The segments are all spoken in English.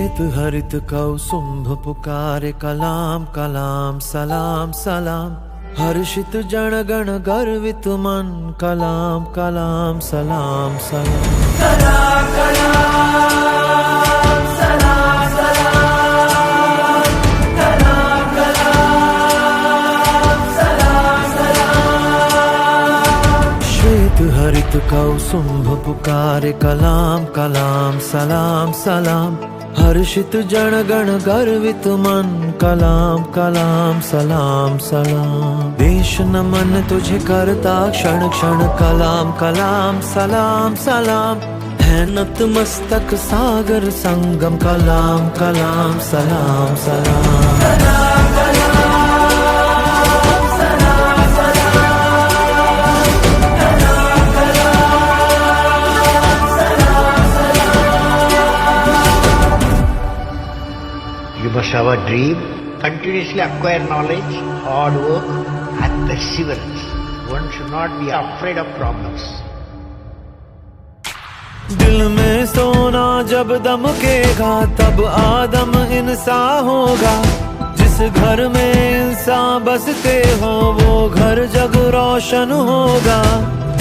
श्वेत हरित कौसुंभ पुकारे कलाम कलाम सलाम सलाम। हर्षित जन गण गर्वित मन कलाम कलाम सलाम सलाम। कलाम कलाम सलाम सलाम। कलाम कलाम सलाम सलाम। श्वेत हरित कौसुंभ पुकारे कलाम कलाम सलाम सलाम। हर्षित जन गण गर्वित मन कलाम कलाम सलाम सलाम। देश नमन तुझे करता क्षण क्षण कलाम कलाम सलाम सलाम। है नतमस्तक सागर संगम कलाम कलाम सलाम सलाम। कलाम कलाम सलाम सलाम। कलाम कलाम सलाम सलाम। You must have a dream, continuously acquire knowledge, hard work and perseverance. One should not be afraid of problems. दिल में सोना जब दमकेगा तब आदम इंसान होगा। जिस घर में इंसान बसते हो वो घर जग रोशन होगा।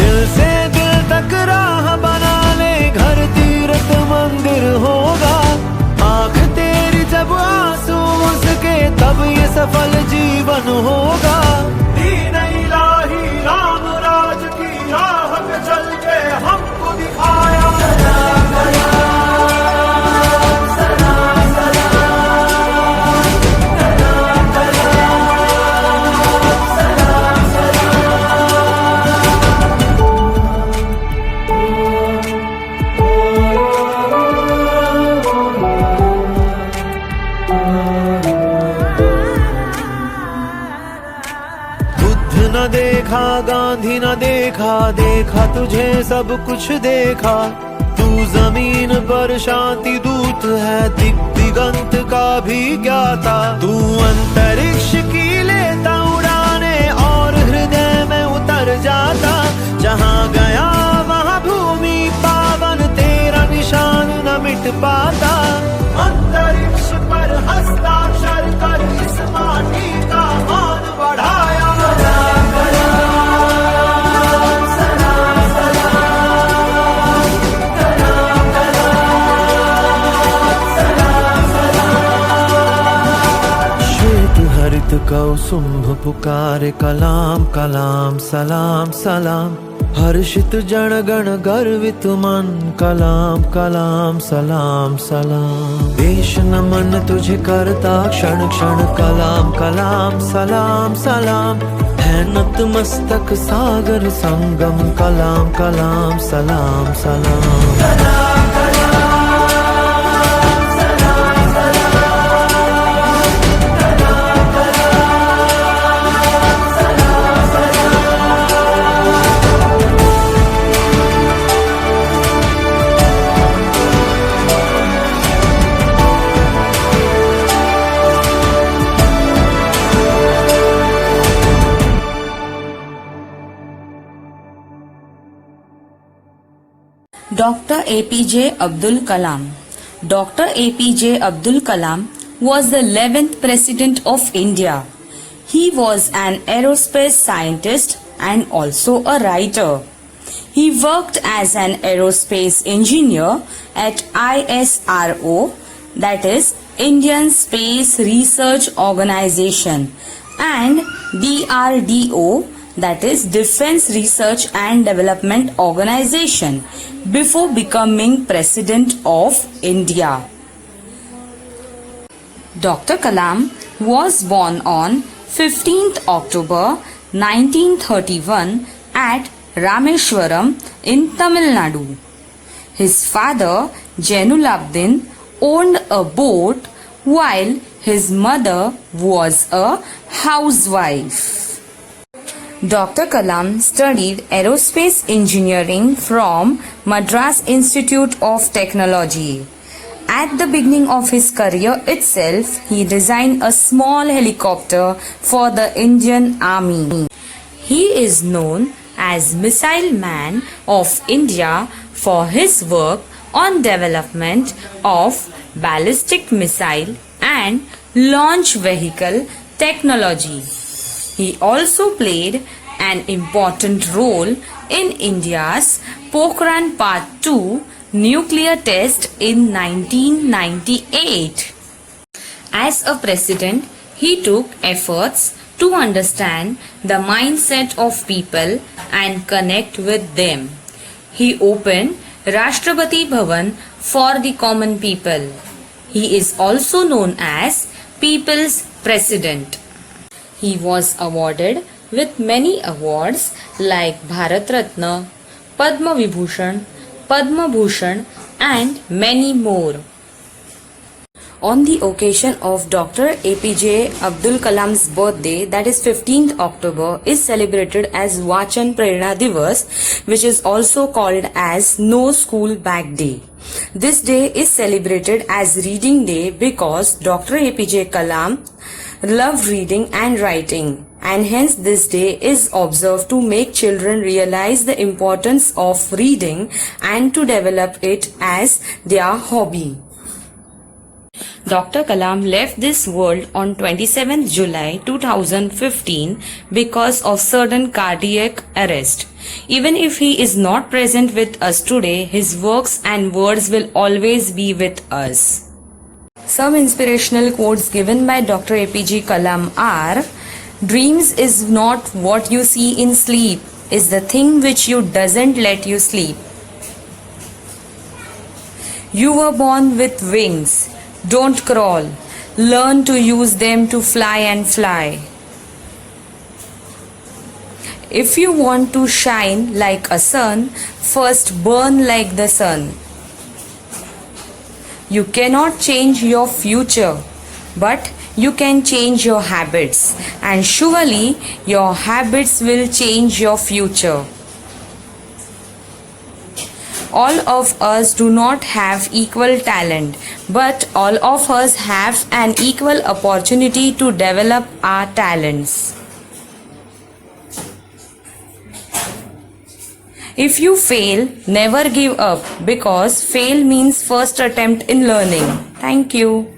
दिल से दिल तक राह बना ले घर तीर्थ मंदिर होगा। आँख तेरी जब आंसू उसके तब ये सफल जीवन होगा। दीन इलाही राम राज की राह पे चल के हमको दिखाया। सलाम सलाम सलाम सलाम। सलाम सलाम बुद्ध न देखा गांधी न देखा, देखा तुझे सब कुछ देखा। तू जमीन पर शांति दूत है दिगंत का भी ज्ञाता। तू अंतरिक्ष की लेता उड़ाने और हृदय में उतर जाता। जहाँ गया वहाँ भूमि पावन तेरा निशान न मिट पाता। अंतरिक्ष पर हस्ताक्षर कर इस माटी का मान बढ़ाया। हरित कौसुंभ पुकारे कलाम कलाम सलाम सलाम। हर्षित जन गण गर्वित मन कलाम कलाम सलाम सलाम। देश नमन तुझे करता क्षण क्षण कलाम कलाम सलाम सलाम। है नतमस्तक सागर संगम कलाम कलाम सलाम सलाम। कलाम कलाम सलाम सलाम। Dr. APJ Abdul Kalam. Dr. APJ Abdul Kalam was the 11th President of India. He was an aerospace scientist and also a writer. He worked as an aerospace engineer at ISRO, that is Indian Space Research Organization, and DRDO, that is Defense Research and Development Organization, before becoming President of India. Dr. Kalam was born on 15th October 1931 at Rameshwaram in Tamil Nadu. His father, Jainulabdin, owned a boat while his mother was a housewife. Dr. Kalam studied aerospace engineering from Madras Institute of Technology. At the beginning of his career itself, he designed a small helicopter for the Indian Army. He is known as Missile Man of India for his work on development of ballistic missile and launch vehicle technology. He also played an important role in India's Pokhran Part 2 nuclear test in 1998. As a president, he took efforts to understand the mindset of people and connect with them. He opened Rashtrapati Bhavan for the common people. He is also known as People's President. He was awarded with many awards like Bharat Ratna, Padma Vibhushan, Padma Bhushan and many more. On the occasion of Dr. APJ Abdul Kalam's birthday, that is 15th October, is celebrated as Vachan Prerna Divas, which is also called as No School Bag Day. This day is celebrated as Reading Day because Dr. APJ Kalam loved reading and writing, and hence this day is observed to make children realize the importance of reading and to develop it as their hobby. Dr. Kalam left this world on 27th July 2015 because of sudden cardiac arrest. Even if he is not present with us today, his works and words will always be with us. Some inspirational quotes given by Dr. APJ Kalam are: dreams is not what you see in sleep, is the thing which you doesn't let you sleep. You were born with wings. Don't crawl. Learn to use them to fly and fly. If you want to shine like a sun, first burn like the sun. You cannot change your future, but you can change your habits, and surely your habits will change your future. All of us do not have equal talent, but all of us have an equal opportunity to develop our talents. If you fail, never give up, because fail means first attempt in learning. Thank you.